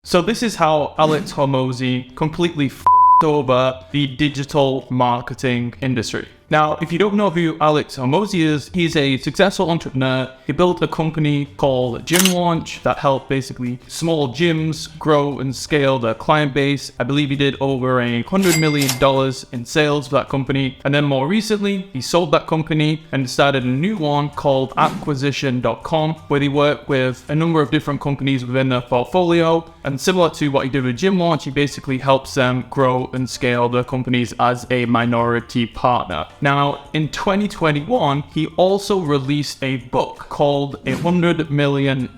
So this is how Alex Hormozi completely f***ed over the digital marketing industry. Now, if you don't know who Alex Hormozi is, he's a successful entrepreneur. He built a company called Gym Launch that helped basically small gyms grow and scale their client base. I believe he did over $100 million in sales for that company. And then more recently, he sold that company and started a new one called acquisition.com, where he worked with a number of different companies within their portfolio. And similar to what he did with Gym Launch, he basically helps them grow and scale their companies as a minority partner. Now, in 2021, he also released a book called $100 Million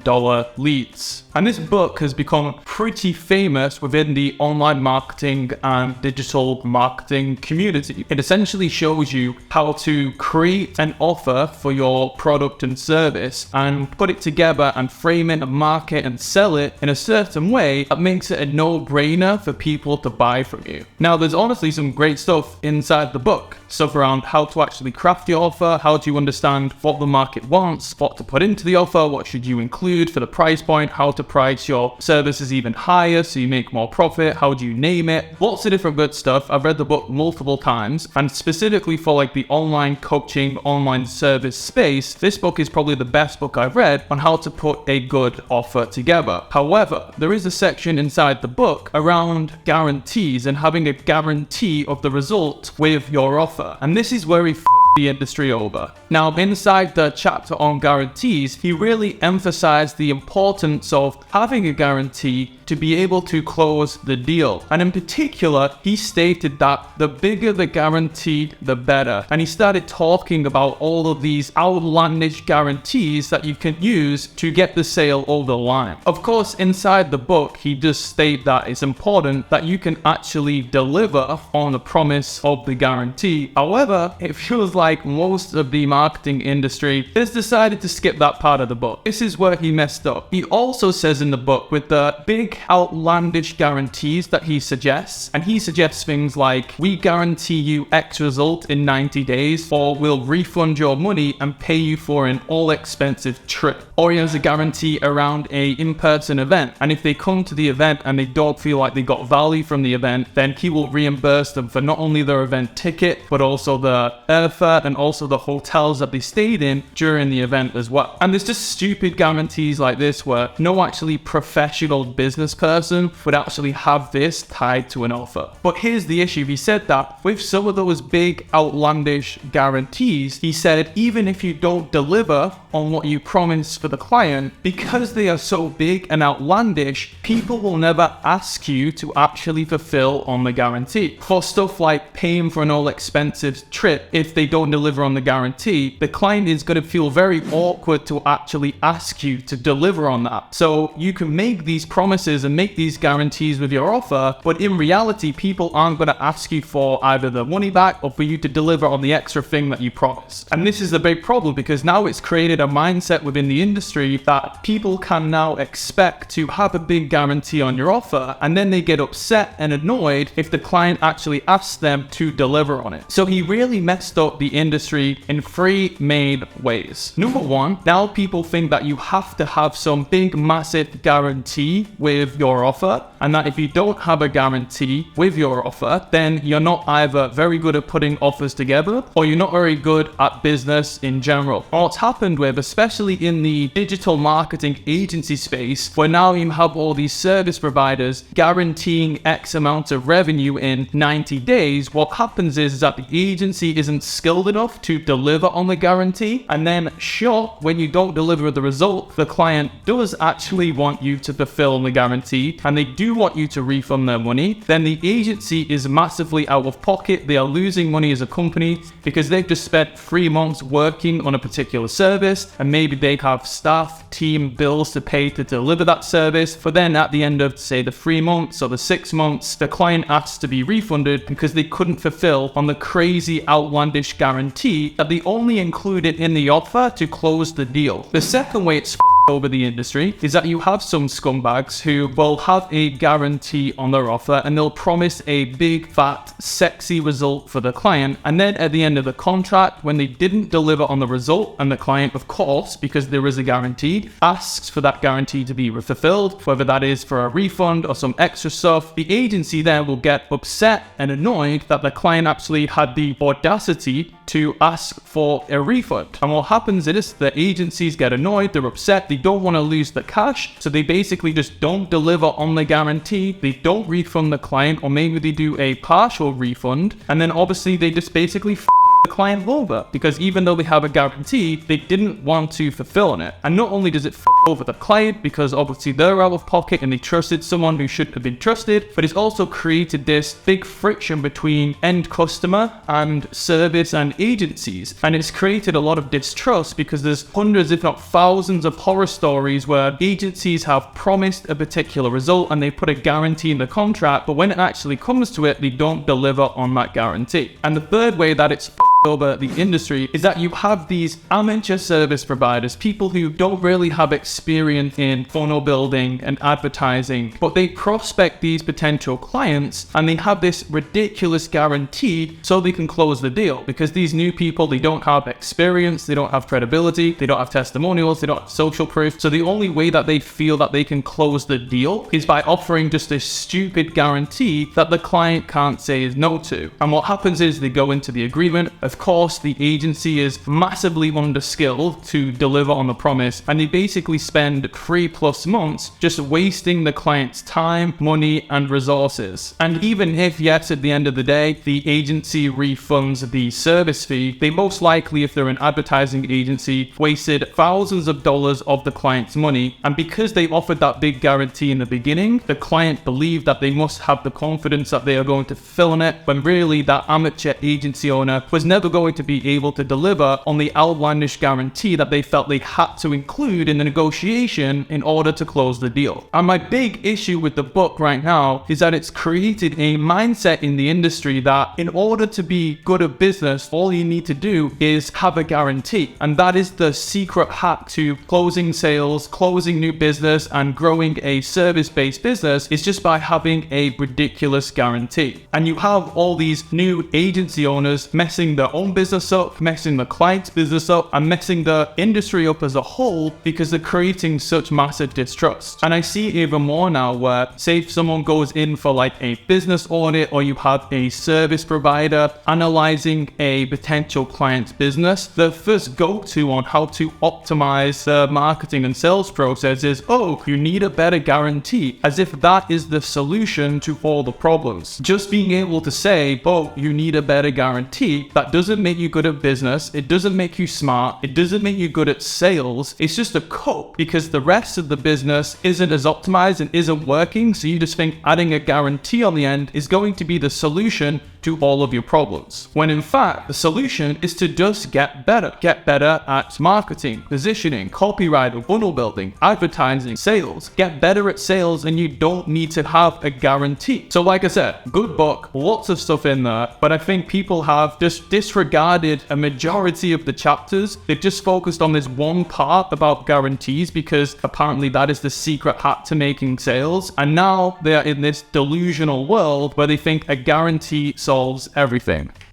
Leads. And this book has become pretty famous within the online marketing and digital marketing community. It essentially shows you how to create an offer for your product and service and put it together and frame it and market and sell it in a certain way that makes it a no-brainer for people to buy from you. Now, there's honestly some great stuff inside the book. Stuff around how to actually craft your offer, how to understand what the market wants, what to put into the offer, what should you include for the price point, how to price your services even higher so you make more profit, how do you name it, lots of different good stuff. I've read the book multiple times, and specifically for like the online coaching, online service space, this book is probably the best book I've read on how to put a good offer together. However, there is a section inside the book around guarantees and having a guarantee of the result with your offer. And this is where he f***ed the industry over. Now, inside the chapter on guarantees, he really emphasized the importance of having a guarantee to be able to close the deal. And in particular, he stated that the bigger the guarantee, the better. And he started talking about all of these outlandish guarantees that you can use to get the sale over the line. Of course, inside the book, he does state that it's important that you can actually deliver on the promise of the guarantee. However, it feels like most of the marketing industry has decided to skip that part of the book. This is where he messed up. He also says in the book, with the big outlandish guarantees that he suggests, and he suggests things like, we guarantee you X result in 90 days, or we'll refund your money and pay you for an all-expensive trip. Or he has a guarantee around a in-person event, and if they come to the event and they don't feel like they got value from the event, then he will reimburse them for not only their event ticket, but also the airfare and also the hotels that they stayed in during the event as well. And there's just stupid guarantees like this where no actually professional business person would actually have this tied to an offer. But here's the issue. He said that with some of those big outlandish guarantees, he said even if you don't deliver on what you promised for the client, because they are so big and outlandish, people will never ask you to actually fulfill on the guarantee. For stuff like paying for an all-expensive trip, if they don't deliver on the guarantee, the client is going to feel very awkward to actually ask you to deliver on that. So you can make these promises and make these guarantees with your offer, but in reality, people aren't going to ask you for either the money back or for you to deliver on the extra thing that you promised. And this is a big problem because now it's created a mindset within the industry that people can now expect to have a big guarantee on your offer, and then they get upset and annoyed if the client actually asks them to deliver on it. So he really messed up the industry in three main ways. Number one, now people think that you have to have some big massive guarantee with your offer, and that if you don't have a guarantee with your offer, then you're not either very good at putting offers together or you're not very good at business in general. What's happened with, especially in the digital marketing agency space, where now you have all these service providers guaranteeing X amount of revenue in 90 days, what happens is that the agency isn't skilled enough to deliver on the guarantee, and then sure, when you don't deliver the result, the client does actually want you to fulfill the guarantee and they do want you to refund their money, then the agency is massively out of pocket. They are losing money as a company because they've just spent 3 months working on a particular service, and maybe they have staff, team, bills to pay to deliver that service. But then at the end of, say, the 3 months or the 6 months, the client asks to be refunded because they couldn't fulfill on the crazy outlandish guarantee that they only included in the offer to close the deal. The second way it's over the industry is that you have some scumbags who will have a guarantee on their offer and they'll promise a big, fat, sexy result for the client. And then at the end of the contract, when they didn't deliver on the result, and the client, of course, because there is a guarantee, asks for that guarantee to be fulfilled, whether that is for a refund or some extra stuff, the agency then will get upset and annoyed that the client actually had the audacity to ask for a refund. And what happens is the agencies get annoyed, they're upset, they don't want to lose the cash, so they basically just don't deliver on the guarantee, they don't refund the client, or maybe they do a partial refund, and then obviously they just basically the client over, because even though they have a guarantee, they didn't want to fulfill on it. And not only does it over the client, because obviously they're out of pocket and they trusted someone who shouldn't have been trusted, but it's also created this big friction between end customer and service and agencies. And it's created a lot of distrust, because there's hundreds, if not thousands, of horror stories where agencies have promised a particular result and they put a guarantee in the contract, but when it actually comes to it, they don't deliver on that guarantee. And the third way that it's over the industry is that you have these amateur service providers, people who don't really have experience in funnel building and advertising, but they prospect these potential clients and they have this ridiculous guarantee so they can close the deal, because these new people, they don't have experience, they don't have credibility, they don't have testimonials, they don't have social proof. So the only way that they feel that they can close the deal is by offering just this stupid guarantee that the client can't say no to. And what happens is they go into the agreement. Of course, the agency is massively underskilled to deliver on the promise, and they basically spend 3+ months just wasting the client's time, money, and resources. And even if, yes, at the end of the day, the agency refunds the service fee, they most likely, if they're an advertising agency, wasted thousands of dollars of the client's money. And because they offered that big guarantee in the beginning, the client believed that they must have the confidence that they are going to fulfill on it, when really that amateur agency owner was never going to be able to deliver on the outlandish guarantee that they felt they had to include in the negotiation in order to close the deal. And my big issue with the book right now is that it's created a mindset in the industry that in order to be good at business, all you need to do is have a guarantee. And that is the secret hack to closing sales, closing new business, and growing a service-based business, is just by having a ridiculous guarantee. And you have all these new agency owners messing their own business up, messing the client's business up, and messing the industry up as a whole, because they're creating such massive distrust. And I see even more now where, say if someone goes in for like a business audit, or you have a service provider analyzing a potential client's business, the first go-to on how to optimize the marketing and sales process is, oh, you need a better guarantee, as if that is the solution to all the problems. Just being able to say, oh, you need a better guarantee, that doesn't make you good at business, it doesn't make you smart, it doesn't make you good at sales, it's just a cope, because the rest of the business isn't as optimized and isn't working, so you just think adding a guarantee on the end is going to be the solution to all of your problems. When in fact, the solution is to just get better. Get better at marketing, positioning, copywriting, funnel building, advertising, sales. Get better at sales, and you don't need to have a guarantee. So like I said, good book, lots of stuff in there, but I think people have just disregarded a majority of the chapters. They've just focused on this one part about guarantees, because apparently that is the secret hack to making sales. And now they're in this delusional world where they think a guarantee solves everything.